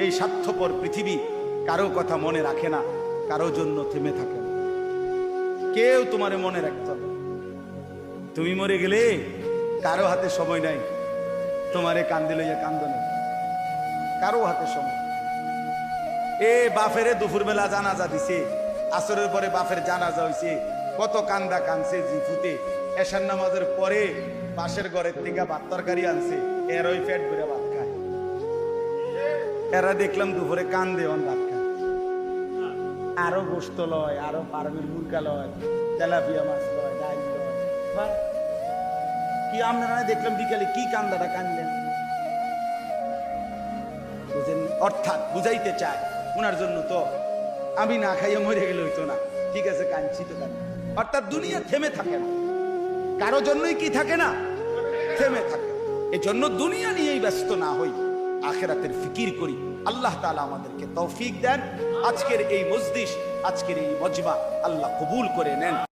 এই স্বার্থপর পৃথিবী কারো কথা মনে রাখে না, কারো জন্য থেমে থাকে না। কেউ তোমারে মনে রাখতো না। তুমি মরে গেলে কারো হাতে সময় নাই তোমারে কান্দে লইয়া কান্দনে, কারো হাতে সময়। এ বাফেরে দুপুরবেলা জানাজা দিছে, আসরের পরে বাফের জানাজা হইছে, কত কান্দা কানছে জিফুতে। এশার নামাজের পরে পাশের ঘরের থেকে ভাত তরকারি আনছে, এর ওই পেট ভরে ভাত খায়। এরা দেখলাম দুপুরে কান্দে অন ভাত খায়, আরো গোস্ত লয়, আরো পারমির মুরগা লয়, তেলাপিয়া মাছ লয়, ডাইল লয়। বাহ, কি আপনারা দেখলাম বিকালে কি কান্দাটা কানলেন, বুঝেন? অর্থাৎ বুঝাইতে চায় ওনার জন্য তো আমি না খাইয়ে মরে গেলে হইতো না, ঠিক আছে কাঁদছি তো কাঁদ। অর্থাৎ দুনিয়া থেমে থাকে না, কারো জন্যই কি থাকে না, থেমে থাকে। এই জন্য দুনিয়া নিয়েই ব্যস্ত না হই, আখিরাতের ফিকির করি। আল্লাহ তাআলা আমাদেরকে তৌফিক দেন। আজকের এই মজলিস, আজকের এই মজমা আল্লাহ কবুল করে নেন।